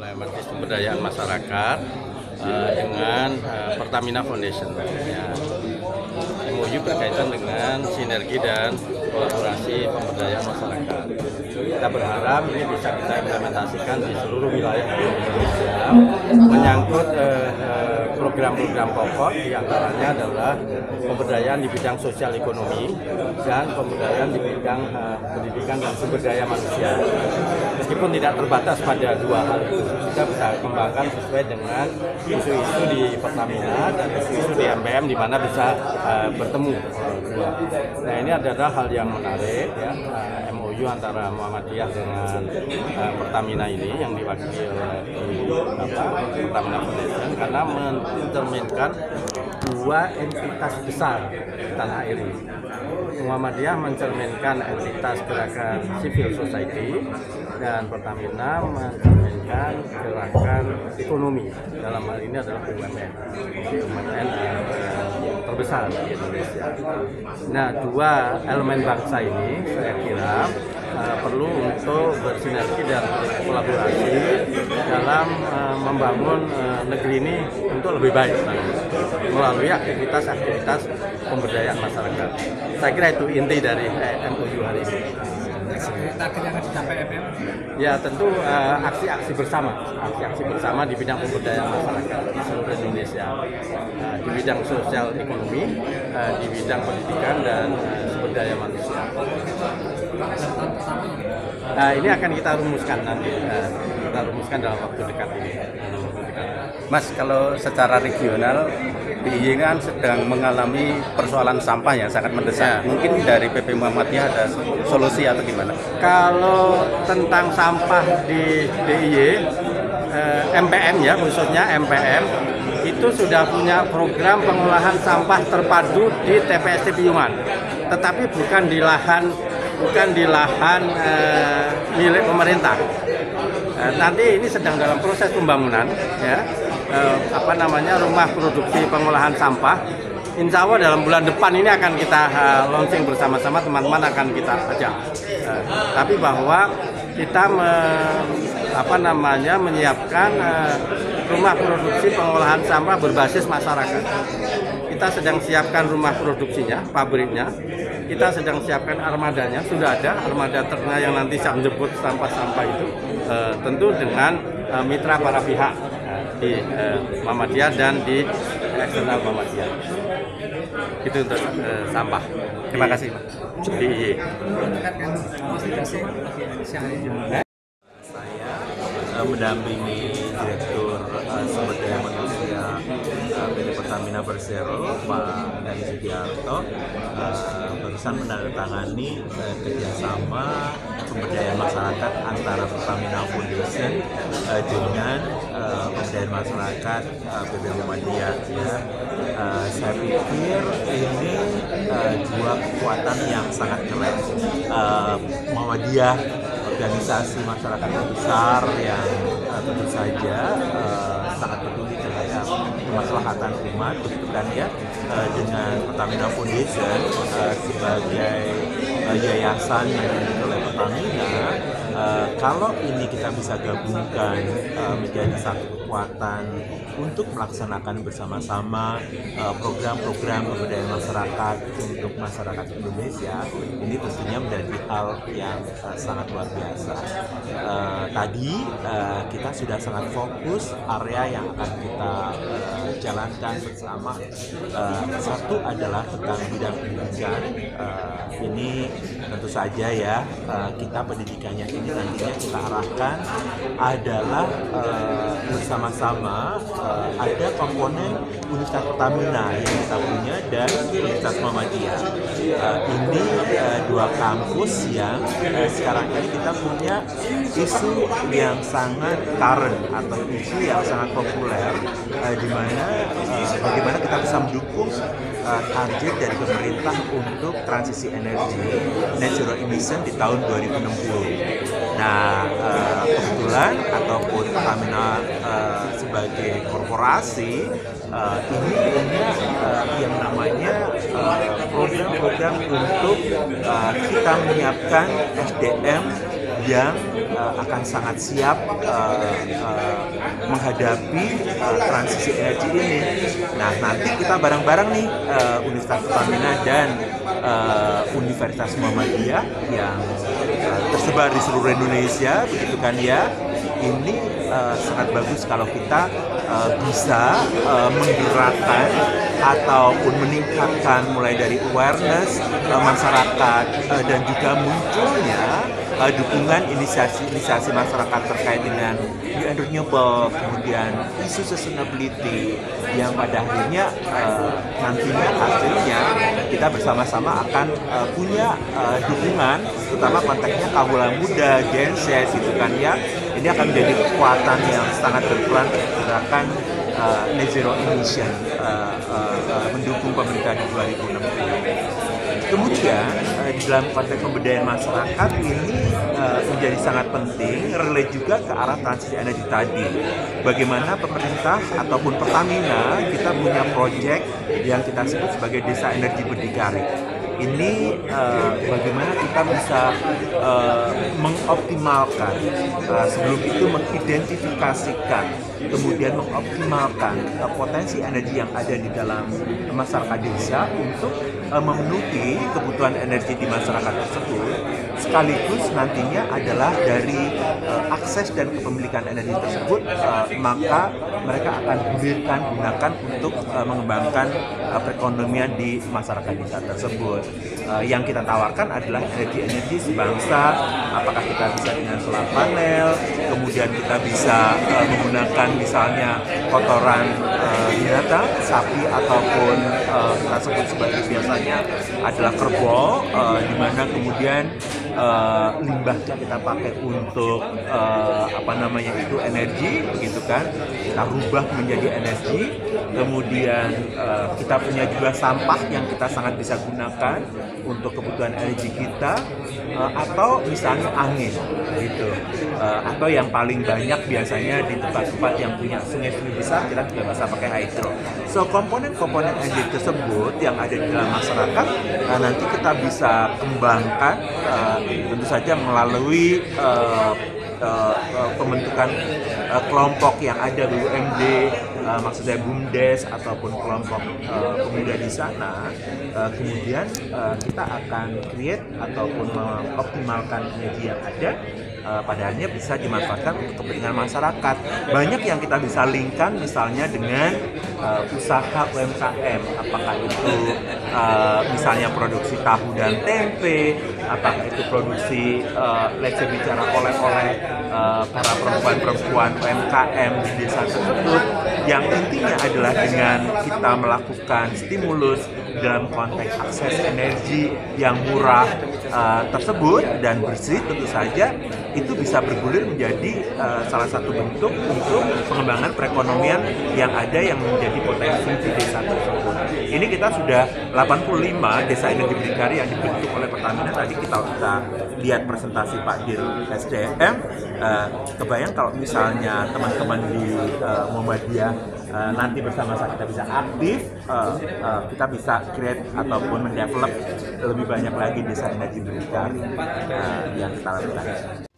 oleh Markis Pemberdayaan Masyarakat dengan Pertamina Foundation. MOU berkaitan dengan sinergi dan kolaborasi pemberdayaan masyarakat. Kita berharap ini bisa kita implementasikan di seluruh wilayah Indonesia, menyangkut program-program pokok, diantaranya adalah pemberdayaan di bidang sosial ekonomi dan pemberdayaan di bidang pendidikan dan sumber daya manusia. Meskipun tidak terbatas pada dua hal itu, kita bisa kembangkan sesuai dengan isu-isu di Pertamina dan isu-isu di MPM di mana bisa bertemu dua. Nah, ini adalah hal yang menarik ya, MOU antara Muhammadiyah dengan Pertamina ini yang diwakili oleh Pertamina Foundation karena mencerminkan dua entitas besar di tanah air ini. Muhammadiyah mencerminkan entitas gerakan civil society dan Pertamina mencerminkan gerakan ekonomi. Dalam hal ini adalah BUMN terbesar di Indonesia. Nah, dua elemen bangsa ini saya kira perlu untuk bersinergi dan kolaborasi dalam membangun negeri ini untuk lebih baik melalui aktivitas-aktivitas pemberdayaan masyarakat. Saya kira itu inti dari MOU hari ini. Target yang dicapai MM? Ya tentu aksi-aksi bersama di bidang pemberdayaan masyarakat di seluruh Indonesia, di bidang sosial ekonomi, di bidang pendidikan dan sumber daya manusia. Ini akan kita rumuskan nanti, kita rumuskan dalam waktu dekat ini. Mas, kalau secara regional DIY kan sedang mengalami persoalan sampah yang sangat mendesak. Mungkin dari PP Muhammadiyah ada solusi atau gimana? Kalau tentang sampah di DIY, MPM ya khususnya MPM itu sudah punya program pengolahan sampah terpadu di TPST Piungan, tetapi bukan di lahan milik pemerintah. Nanti ini sedang dalam proses pembangunan ya. Rumah produksi pengolahan sampah. Insya Allah dalam bulan depan ini akan kita launching bersama-sama, teman-teman akan kita ajak. Tapi bahwa kita menyiapkan rumah produksi pengolahan sampah berbasis masyarakat. Kita sedang siapkan rumah produksinya, pabriknya. Kita sedang siapkan armadanya, sudah ada armada ternak yang nanti menjemput sampah-sampah itu, tentu dengan mitra para pihak di Muhammadiyah dan di eksternal Muhammadiyah. Itu untuk sampah. Terima kasih, Pak. Saya mendampingi Direktur Sumber Daya Manusia PT Pertamina Persero, Pak Dhani Sugiarto, barusan menandatangani kerjasama pemberdayaan masyarakat antara Pertamina Foundation dengan pemberdayaan masyarakat PP Muhammadiyah. Saya pikir ini dua kekuatan yang sangat keren. Muhammadiyah, organisasi masyarakat yang besar yang tentu saja sangat peduli terhadap kemaslahatan umat, begitu kan ya, dengan Pertamina Foundation sebagai yayasan yang dimiliki oleh Pertamina. Kalau ini kita bisa gabungkan menjadi satu kekuatan untuk melaksanakan bersama-sama program-program pemberdayaan masyarakat untuk masyarakat Indonesia. Ini tentunya menjadi hal yang sangat luar biasa. Tadi kita sudah sangat fokus area yang akan kita jalankan bersama. Satu adalah tentang bidang pendidikan. Ini tentu saja ya, kita pendidikannya ini nantinya kita arahkan adalah bersama-sama ada komponen Universitas Pertamina yang kita punya dan Universitas Muhammadiyah. Ini dua kampus yang sekarang ini kita punya isu yang sangat current atau isu yang sangat populer, di mana bagaimana kita bisa mendukung target dari pemerintah untuk transisi energi net zero emission di tahun 2060. Nah, kebetulan ataupun Pertamina sebagai korporasi ini punya yang namanya program-program untuk kita menyiapkan SDM yang akan sangat siap menghadapi transisi energi ini. Nah, nanti kita bareng-bareng nih Universitas Pertamina dan Universitas Muhammadiyah yang tersebar di seluruh Indonesia, begitu kan ya. Ini sangat bagus kalau kita bisa menggerakkan ataupun meningkatkan mulai dari awareness masyarakat dan juga munculnya dukungan inisiasi masyarakat terkait dengan renewable, kemudian isu sustainability yang pada akhirnya nantinya hasilnya kita bersama-sama akan punya dukungan, terutama konteksnya kaula muda, Gen Z gitu kan ya. Ini akan menjadi kekuatan yang sangat berperan gerakan net zero emission mendukung pemerintah di 2060. Kemudian di dalam konteks pemberdayaan masyarakat ini menjadi sangat penting, relate juga ke arah transisi energi tadi. Bagaimana pemerintah ataupun Pertamina kita punya proyek yang kita sebut sebagai Desa Energi Berdikari. Ini bagaimana kita bisa mengoptimalkan, sebelum itu mengidentifikasikan, kemudian mengoptimalkan potensi energi yang ada di dalam masyarakat desa untuk memenuhi kebutuhan energi di masyarakat tersebut, sekaligus nantinya adalah dari akses dan kepemilikan energi tersebut, maka mereka akan gunakan untuk mengembangkan perekonomian di masyarakat desa tersebut. Yang kita tawarkan adalah energi-energi sebangsa, apakah kita bisa dengan solar panel, kemudian kita bisa menggunakan misalnya kotoran binatang, sapi ataupun kita sebut sebagai biasanya adalah kerbau, di mana kemudian limbahnya kita pakai untuk energi, begitu kan? Kita rubah menjadi energi. Kemudian kita punya juga sampah yang kita sangat bisa gunakan untuk kebutuhan energi kita, atau misalnya angin, gitu. Atau yang paling banyak biasanya di tempat-tempat yang punya sungai-sungai besar, kita juga bisa pakai hydro. So komponen-komponen energi tersebut yang ada di dalam masyarakat nanti kita bisa kembangkan tentu saja melalui pembentukan kelompok yang ada BUMD, maksudnya BUMDes ataupun kelompok pemuda di sana. Kemudian kita akan create ataupun mengoptimalkan energi yang ada, pada akhirnya bisa dimanfaatkan untuk kepentingan masyarakat. Banyak yang kita bisa linkkan misalnya dengan usaha UMKM, apakah itu misalnya produksi tahu dan tempe, apakah itu produksi let's say bicara oleh-oleh para perempuan-perempuan UMKM di desa tersebut, yang intinya adalah dengan kita melakukan stimulus dalam konteks akses energi yang murah tersebut dan bersih, tentu saja itu bisa bergulir menjadi salah satu bentuk untuk pengembangan perekonomian yang ada yang menjadi potensi di desa tersebut. Ini kita sudah 85 desa energi berdikari yang dibentuk oleh Pertamina. Tadi kita lihat presentasi Pak Dir SDM. Kebayang kalau misalnya teman-teman di Muhammadiyah nanti bersama-sama kita bisa aktif, kita bisa create ataupun mendevelop lebih banyak lagi desa energi berdikari yang kita lakukan.